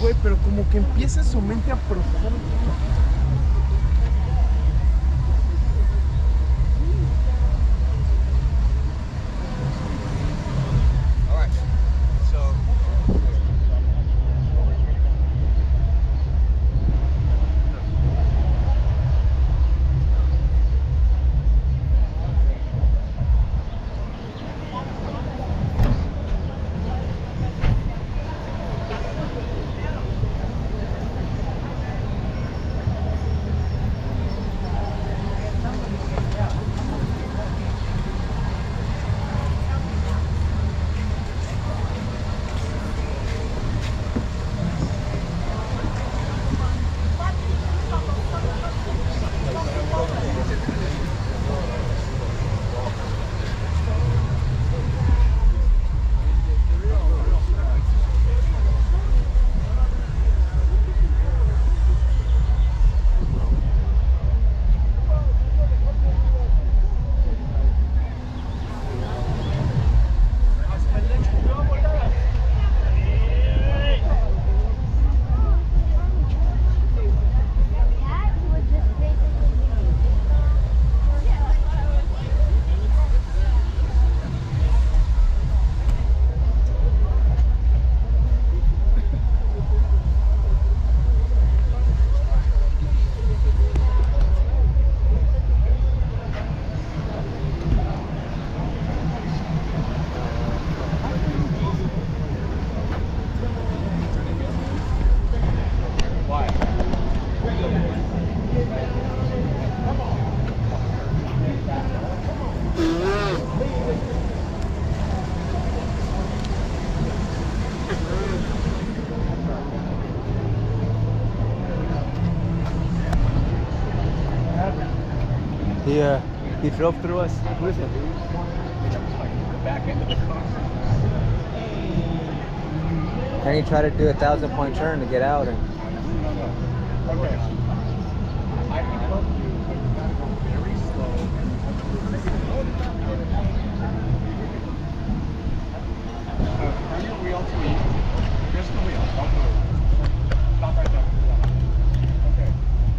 güey, pero como que empieza su mente a procesar. He drove through us. What is it? The back end of the car. And he tried to do a 1,000-point turn to get out. And Okay. I can help you, but you gotta go very slow. Turn your wheel to east. Just the wheel. Don't move. Stop right there. Okay.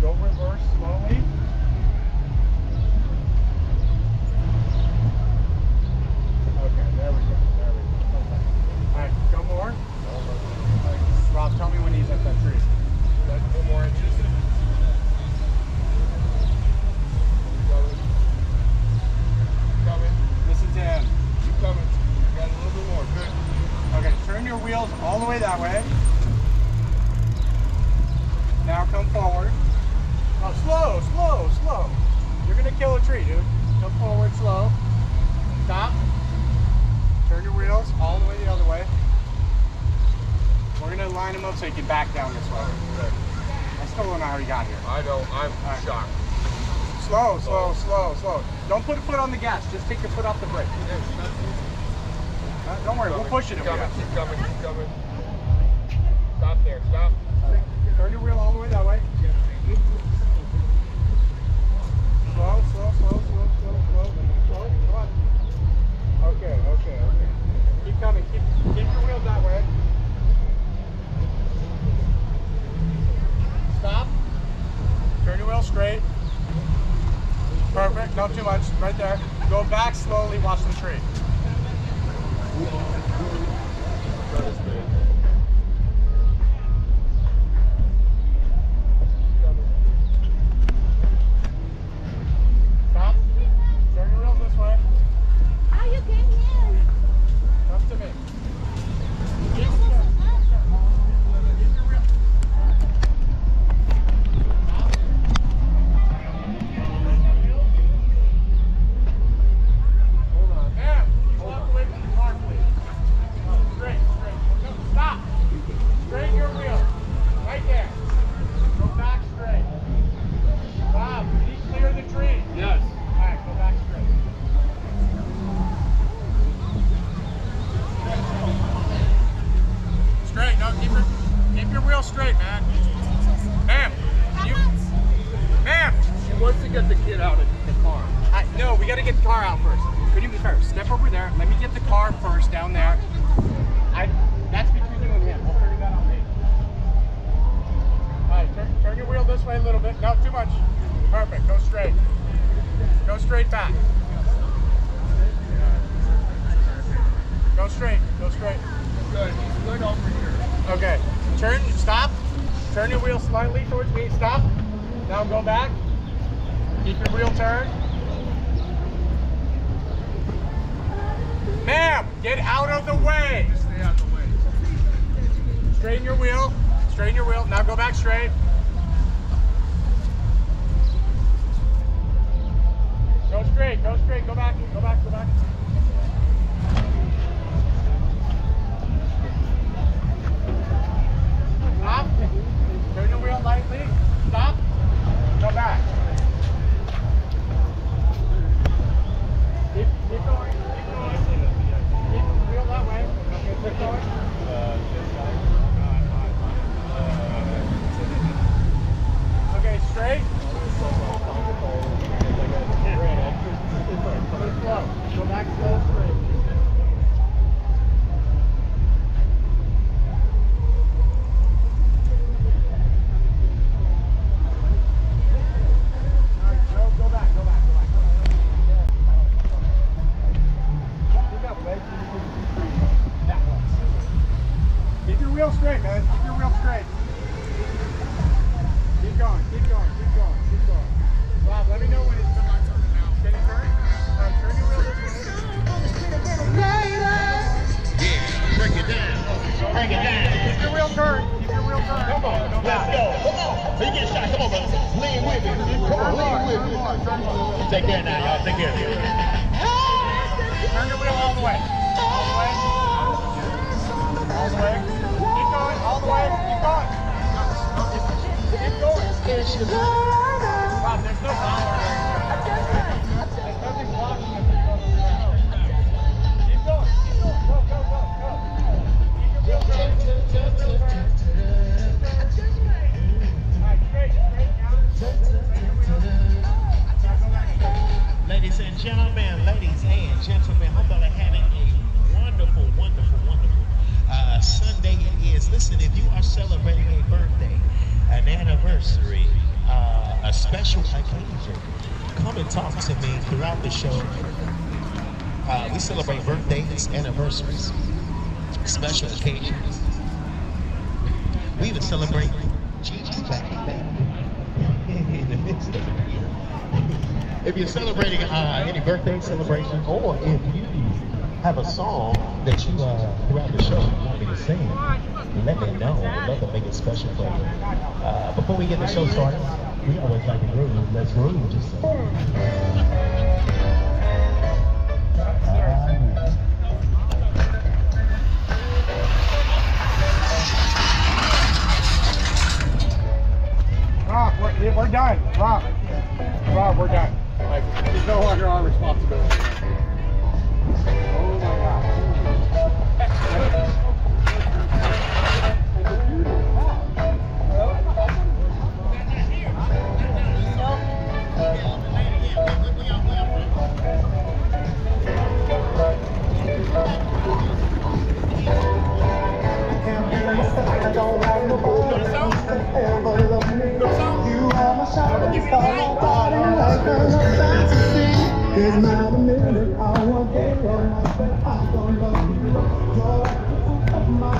Go reverse slowly. Okay, there we go. There we go. Alright, go more. Rob, tell me when he's at that tree. That's 4 more inches. Coming. This is him. Keep coming. You got a little bit more. Good. Okay, turn your wheels all the way that way. Now come forward. Oh, slow, slow, slow. You're gonna kill a tree, dude. Come forward, slow. Stop. Turn your wheels all the way the other way. We're gonna line them up so you can back down this way. I still don't know how you got here. I don't. I'm shocked. Slow, slow, slow, slow. Don't put a foot on the gas. Just take your foot off the brake. Don't worry, we'll push it if we have to. Keep coming, keep coming. Stop there, stop. Turn your wheel all the way that way. Slow, slow, slow, slow, slow, slow. Slow, come on. Okay, okay, okay. Keep coming. Keep your wheels that way. Stop. Turn your wheel straight. Perfect. Not too much. Right there. Go back slowly. Watch the tree. Stop. Turn your wheels this way. How you came here? Up to me. Keep your wheel straight, man. Ma'am. Ma'am. She wants to get the kid out of the car. No, we got to get the car out first. Couldn't even first. Step over there. Let me get the car first down there. That's between you and him. We'll figure that out later. this way a little bit. No, too much. Perfect. Go straight. Go straight back. Go straight. Go straight. Good. He's good over here. Okay. Turn. Stop. Turn your wheel slightly towards me. Stop. Now go back. Keep your wheel turned. Ma'am, get out of the way. Stay out of the way. Straighten your wheel. Straighten your wheel. Now go back straight. Go straight. Go straight. Go back. Go back. Go back. Stop. Turn your wheel lightly. Stop. Go back. Keep going. Keep going. Keep the wheel that way. Okay, keep going. Okay, straight. Slow. Go back slow, straight. Keep your wheel straight, man. Keep your wheel straight. Keep going, keep going, keep going, keep going. Bob, let me know when it's done. Can you turn? Turn your wheel this way. Yeah, break it down. Break it down. Keep your wheel turned. Keep your wheel turned. Come on, let's go. Come on. So you get shot. Come on, brother. Lean with me. Come on, lean with me. Take care now, y'all. Take care. Turn your wheel all the way. All the way. All the way. Keep going. All the way. Keep going. Keep going. Bob, there's no power there. There's nothing blocking it. Keep going. Keep going. Go, go, go, go. Keep your wheel turned. Keep your wheel turned. All right, straight. Straight now. Straight your wheel. Now go back straight. Ladies and gentlemen, I'm going to having a wonderful, wonderful, wonderful Sunday it is. Listen, if you are celebrating a birthday, an anniversary, a special occasion, come and talk to me throughout the show. We celebrate birthdays, anniversaries, special occasions. We even celebrate Jesus back in the midst of it. If you're celebrating any birthday celebration, or if you have a song that you throughout the show you want me to sing, let me know. We'd love to make it special for you. Before we get the show started, we always like to groove. Let's groove just a Rob, we're done. Rob, we're done. Like, it's no longer our responsibility. Oh my God. There's not a minute I won't get on my